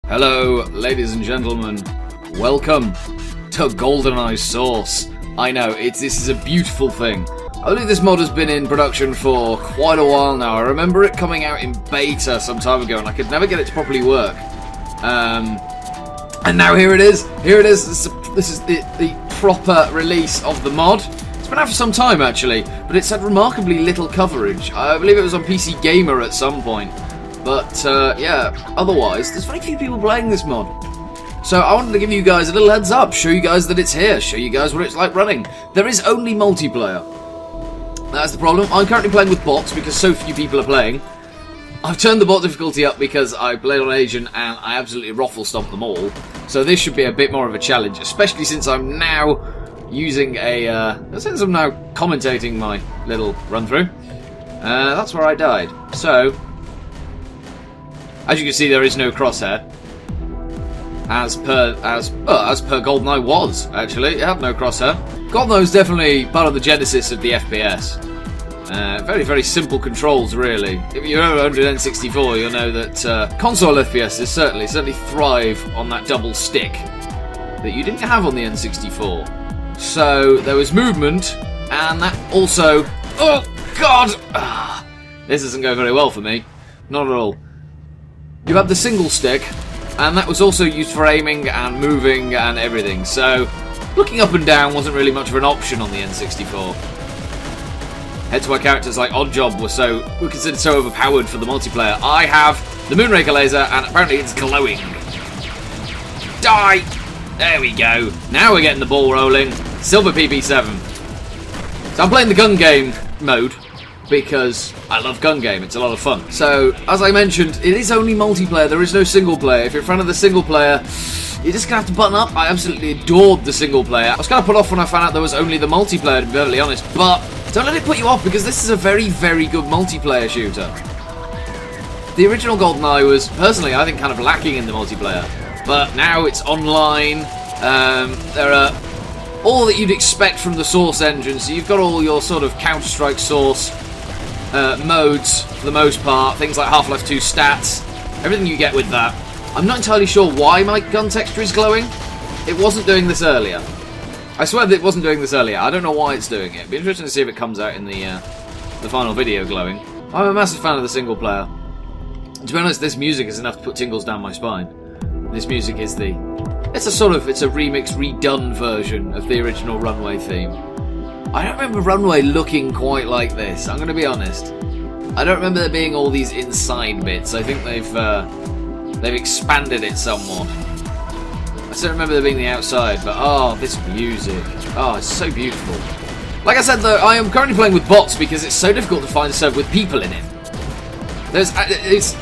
Hello, ladies and gentlemen. Welcome to GoldenEye Source. I know, this is a beautiful thing. I believe this mod has been in production for quite a while now. I remember it coming out in beta some time ago, and I could never get it to properly work. And now here it is. Here it is. This is the proper release of the mod. It's been out for some time, actually, but it's had remarkably little coverage. I believe it was on PC Gamer at some point. But, yeah, otherwise, there's very few people playing this mod. So I wanted to give you guys a little heads up, show you guys that it's here, show you guys what it's like running. There is only multiplayer. That's the problem. I'm currently playing with bots because so few people are playing. I've turned the bot difficulty up because I played on Agent and I absolutely raffle stomped them all. So this should be a bit more of a challenge, especially since I'm now using since I'm now commentating my little run through. That's where I died. So, as you can see, there is no crosshair. As per GoldenEye was, actually. It had no crosshair. GoldenEye was definitely part of the genesis of the FPS. Very, very simple controls, really. If you're over 100 N64, you'll know that console FPSs certainly thrive on that double stick that you didn't have on the N64. So, there was movement, and that also... Oh, God! This doesn't go very well for me. Not at all. You had the single stick, and that was also used for aiming and moving and everything. So, looking up and down wasn't really much of an option on the N64. Hence why characters like Oddjob were considered so overpowered for the multiplayer. I have the Moonraker laser, and apparently it's glowing. Die! There we go. Now we're getting the ball rolling. Silver PP7. So I'm playing the gun game mode, because I love gun game, it's a lot of fun. So, as I mentioned, it is only multiplayer, there is no single player. If you're a fan of the single player, you're just going to have to button up. I absolutely adored the single player. I was kind of put off when I found out there was only the multiplayer, to be perfectly honest, but don't let it put you off, because this is a very, very good multiplayer shooter. The original GoldenEye was, personally, I think kind of lacking in the multiplayer, but now it's online. There are all that you'd expect from the Source engine, so you've got all your sort of Counter-Strike Source modes, for the most part, things like Half-Life 2 stats, everything you get with that. I'm not entirely sure why my gun texture is glowing. It wasn't doing this earlier. I swear that it wasn't doing this earlier. I don't know why it's doing it. It'd be interesting to see if it comes out in the final video glowing. I'm a massive fan of the single player. To be honest, this music is enough to put tingles down my spine. This music is it's a remix, redone version of the original Runway theme. I don't remember Runway looking quite like this, I'm going to be honest. I don't remember there being all these inside bits. I think they've expanded it somewhat. I still remember there being the outside, but oh, this music. Oh, it's so beautiful. Like I said, though, I am currently playing with bots because it's so difficult to find a server with people in it. It's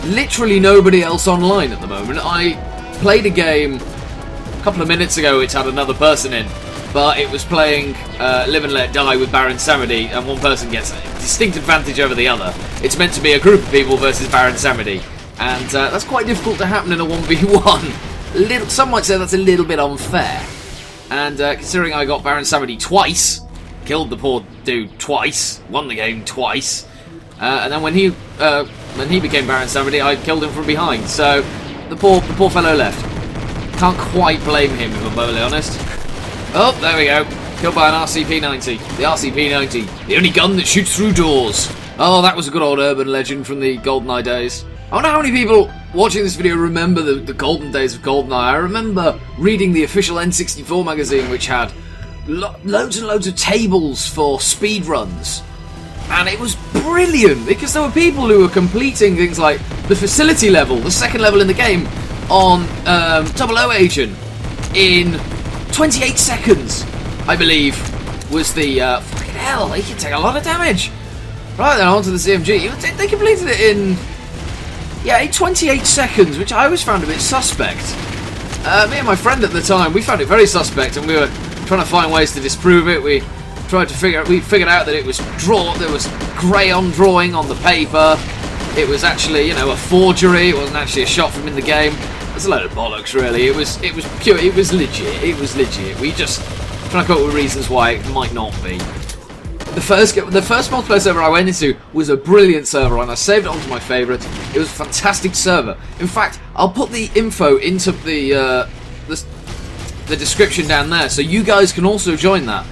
literally nobody else online at the moment. I played a game a couple of minutes ago which had another person in, but it was playing Live and Let Die with Baron Samedi, and one person gets a distinct advantage over the other. It's meant to be a group of people versus Baron Samedi, and that's quite difficult to happen in a 1v1. Some might say that's a little bit unfair, and considering I got Baron Samedi twice, killed the poor dude twice, won the game twice, and then when he became Baron Samedi, I killed him from behind, so the poor fellow left. Can't quite blame him, if I'm totally honest. Oh, there we go. Killed by an RCP-90. The RCP-90. The only gun that shoots through doors. Oh, that was a good old urban legend from the GoldenEye days. I wonder how many people watching this video remember the golden days of GoldenEye. I remember reading the official N64 magazine, which had loads and loads of tables for speedruns. And it was brilliant, because there were people who were completing things like the facility level, the second level in the game, on 00 Agent in 28 seconds, I believe, was the... fucking hell, they can take a lot of damage. Right then, on to the CMG. They completed it in 28 seconds, which I always found a bit suspect. Me and my friend at the time, we found it very suspect, and we were trying to find ways to disprove it. We figured out that it was there was crayon drawing on the paper. It was actually, a forgery. It wasn't actually a shot from in the game. It's a load of bollocks, really. It was pure. It was legit. We just trying to come up with reasons why it might not be. The first multiplayer server I went into was a brilliant server, and I saved it onto my favourite. It was a fantastic server. In fact, I'll put the info into the description down there, so you guys can also join that.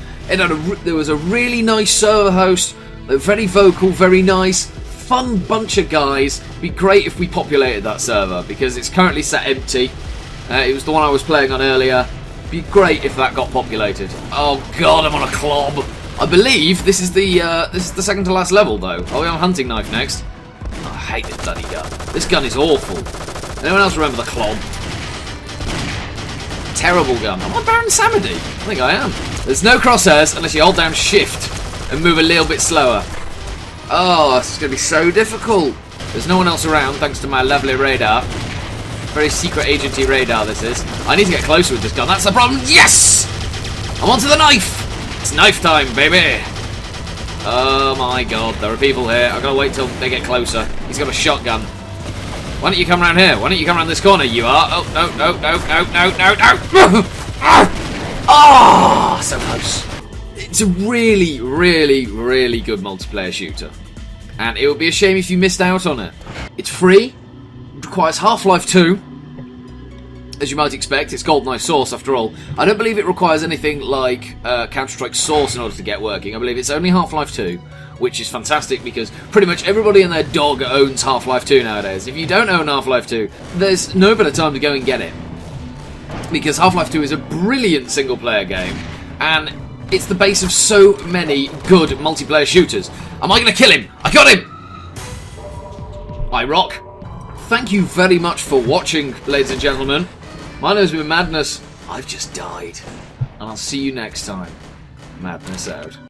There was a really nice server host, very vocal, very nice, fun bunch of guys. It'd be great if we populated that server, because it's currently set empty. It was the one I was playing on earlier. It'd be great if that got populated. Oh god, I'm on a clob. I believe this is the second to last level, though. Are we on hunting knife next? Oh, I hate this bloody gun. This gun is awful. Anyone else remember the clob? Terrible gun. Am I Baron Samedi? I think I am. There's no crosshairs unless you hold down shift and move a little bit slower. Oh, this is going to be so difficult. There's no one else around thanks to my lovely radar. Very secret agency radar this is. I need to get closer with this gun. That's the problem. Yes! I'm onto the knife. It's knife time, baby. Oh my god, there are people here. I've got to wait till they get closer. He's got a shotgun. Why don't you come around here? Why don't you come around this corner? You are. Oh, no, no, no, no, no, no, no. Ah, so close. It's a really, really, really good multiplayer shooter. And it would be a shame if you missed out on it. It's free. It requires Half-Life 2. As you might expect, it's GoldenEye Source after all. I don't believe it requires anything like Counter-Strike Source in order to get working. I believe it's only Half-Life 2, which is fantastic because pretty much everybody and their dog owns Half-Life 2 nowadays. If you don't own Half-Life 2, there's no better time to go and get it. Because Half-Life 2 is a brilliant single-player game, and it's the base of so many good multiplayer shooters. Am I going to kill him? I got him! I rock. Thank you very much for watching, ladies and gentlemen. My name's been Madness. I've just died. And I'll see you next time. Madness out.